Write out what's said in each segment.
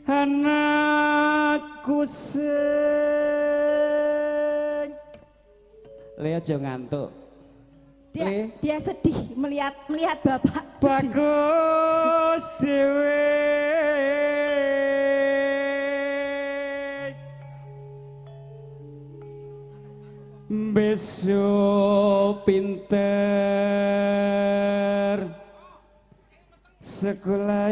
anakku sing le aja ngantuk. Dia sedih melihat bapak sedih. Bagus dewe besok pinter sekolah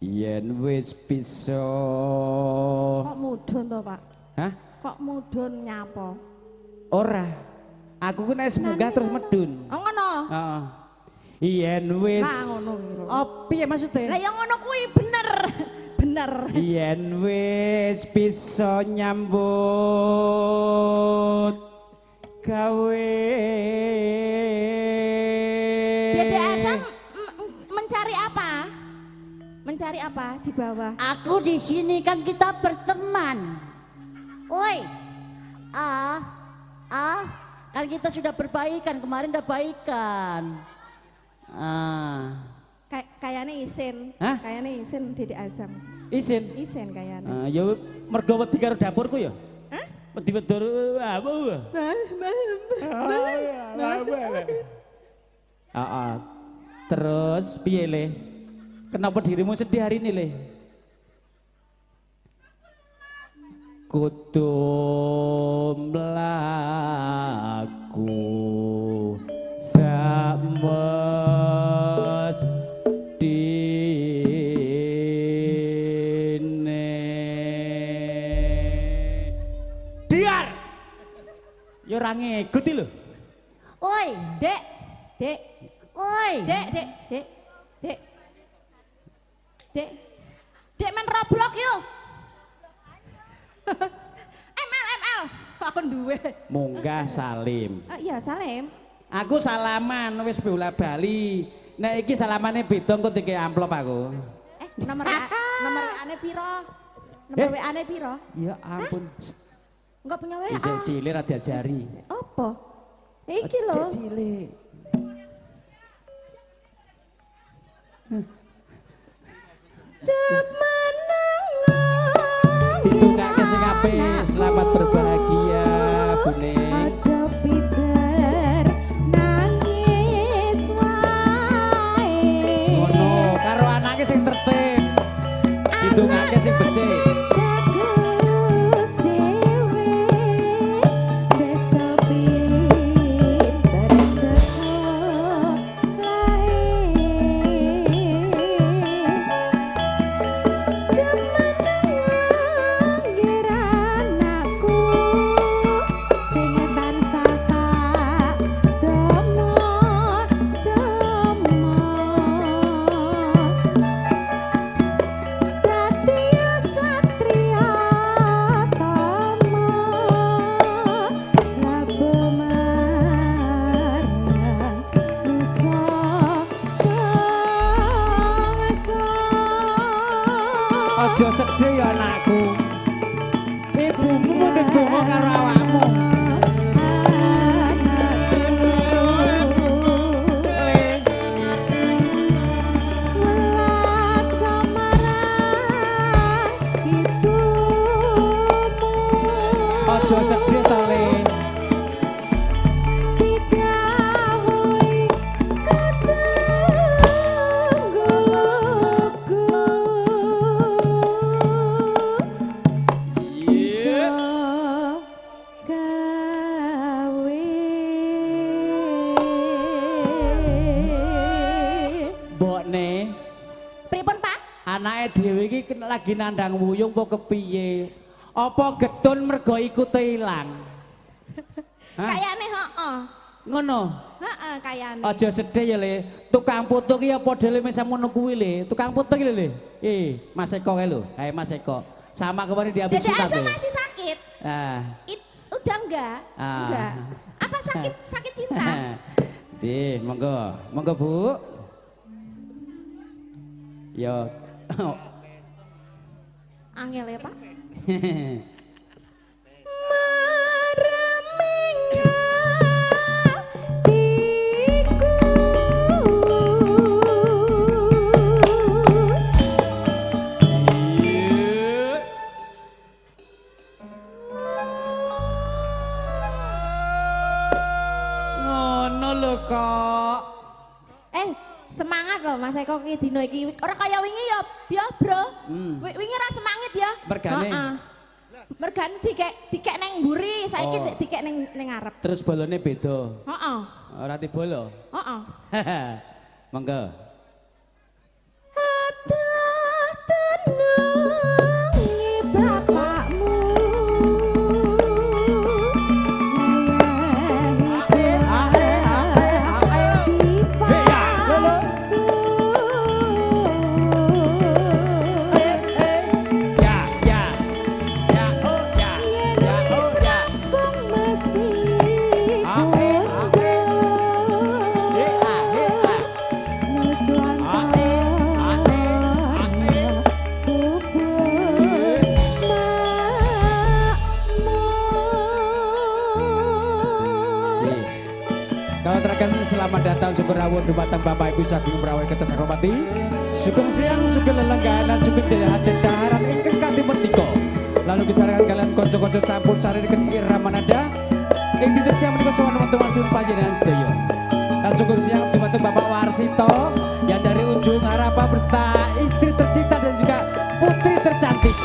yen wis bisa. Kok mudun to, Pak? Hah? Kok mudun nyapa? Ora. Aku ku nek munggah terus medun. Oh ngono. Heeh. Yen wis. Lah ngono kira. Oh, piye maksudnya? Lah ya ngono kuwi bener. Bener. Yen wis bisa nyambut gawe. Dede Asam mencari apa? Mencari apa di bawah? Aku di sini kan kita berteman. Woi, kan kita sudah berbaikan kemarin, udah baikan. Kayaknya isin. Hah? Kayaknya isin Dede Asam. Isin. Isen kayaknya. Ya mergo wedi karo dapurku ya. Hah? Wedi-wedi apa? Terus piye le? Kenapa dirimu sedih hari ini le? Kudu mlaku sames diar. Ya ora ngikuti lho. Woi, Dek. woi. Dek. Dek main Roblox yuk. ML. Aku duwe. Munggah Salim. Iya, Salim. Aku salaman wis bola bali. Nek iki salamane beda engko dikek amplop aku. Nomor WA-ne piro? Nomor WA-ne piro? Ya ampun. Enggak punya WA. Isih cilik ra diajari. Apa? Iki lho. Cek cilik. Ditungake sing apik, selamat berbahagia, Bune. Aja pijer nangis wae. Ngono, karo anake sing tertib. Ditungake sing becik. Bagus dewe besok pinter sekolah. Aja sedih ya anakku. Ibumu ndedonga karo awakmu. Aja sedih ta, Le. Mbokne, Pripun, Pak? anake dhewe iki lagi nandang wuyung apa kepiye? Apa getun mergo ikute ilang? Kayane heeh. Ngono. Heeh, kayane. Aja sedih ya, Le. Tukang foto ki apa dhewe mesem ngono kuwi, Le. Tukang foto ki lho, Le. Mas Eko kae lho. Kae Mas Eko. Sama kemarin dia habis Dede sunat. Asa masih sakit? Udah enggak? Enggak. Apa sakit cinta? Cih, monggo. Monggo, Bu. Yo. Angel ya, Pak? ngono lho kok. Semangat loh Mas Eko ki dino iki. Ora kaya wingi ya, Bro. Wingi ora semangat ya. Mergane. Mergane dikek neng mburi, saiki dikek neng ngarep. Terus bolone beda. Heeh. Ora tibolo. Heeh. Monggo. Selamat datang syukur rawuh dumateng Bapak Ibu saking merawai kita hormati. Syukur siang, syukur lelenggahan, syukur daya hadir daharan ingkang kanthi mertika. Lalu kisarangan kalian konco-konco campur sari kesingkir ramanada. Ing diterjang menika sowan teman-teman sun panjenengan sedaya. Dan syukur siang dumateng Bapak Warsito yang dari ujung harapan berserta istri tercinta dan juga putri tercantik.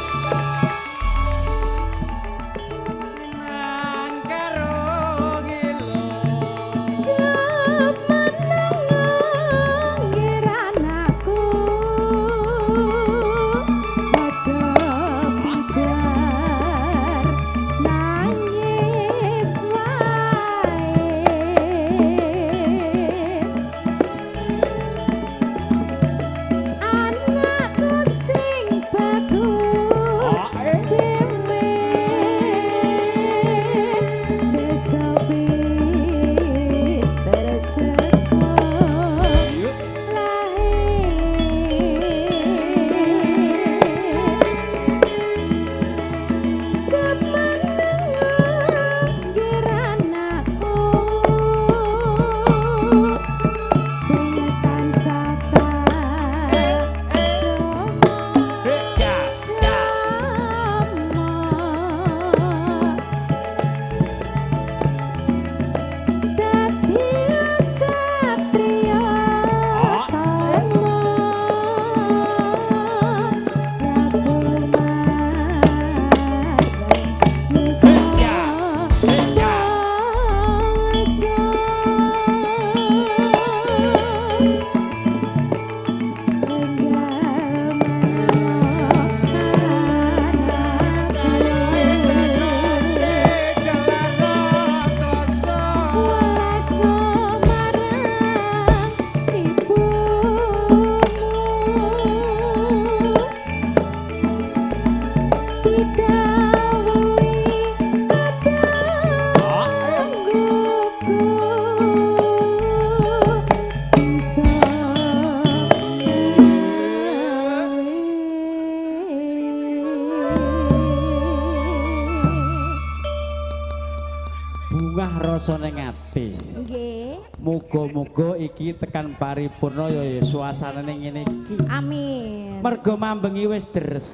Rasane ngati. Nggih. Muga-muga iki tekan paripurna ya suasanane ngene iki. Amin. Mergo mambengi wis deres.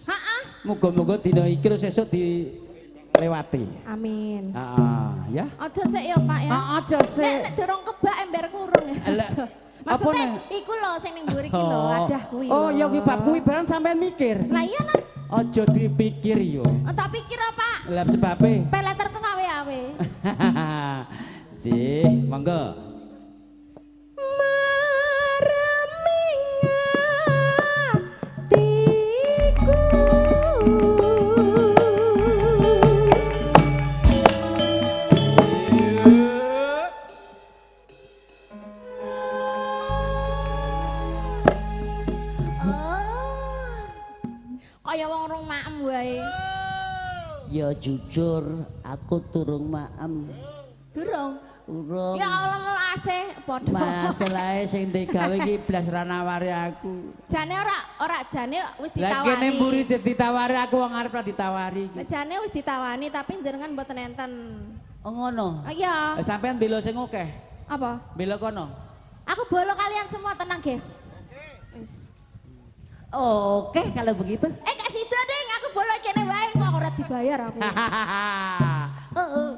Heeh. Muga-muga dina iki terus esuk dilewati. Amin. Heeh, ya. Aja sik ya, Pak ya. Aja sik. Nek durung kebak ember kurung ya. Maksudnya iku lho sing ning mburi iki lho, adah kuwi. Oh, ya kuwi bab kuwi barang sampean mikir. Lah iya lah. Aja dipikir yo. Tak pikir apa? Lah sebabe. Peleter teng awe-awe. Cih, monggo. Kaya wong rung maem wae. Ya jujur aku turung maem. Durung. Urung. Ya Allah ngelasih padha. Masalahe sing digawe iki blas ra nawari aku. Jane ora jane wis Lah ditawani. kene mburi ditawari aku wong arep ra ditawari iki. Jane wis ditawani tapi jenengan mboten enten. Oh ngono. Iya. Sampean bela sing akeh. Apa? Bela kono. Aku bolo kalian semua tenang, guys. Wis. Oke kalau begitu. Kak Sido ding, aku bolo kene wae kok ora dibayar aku. Oh,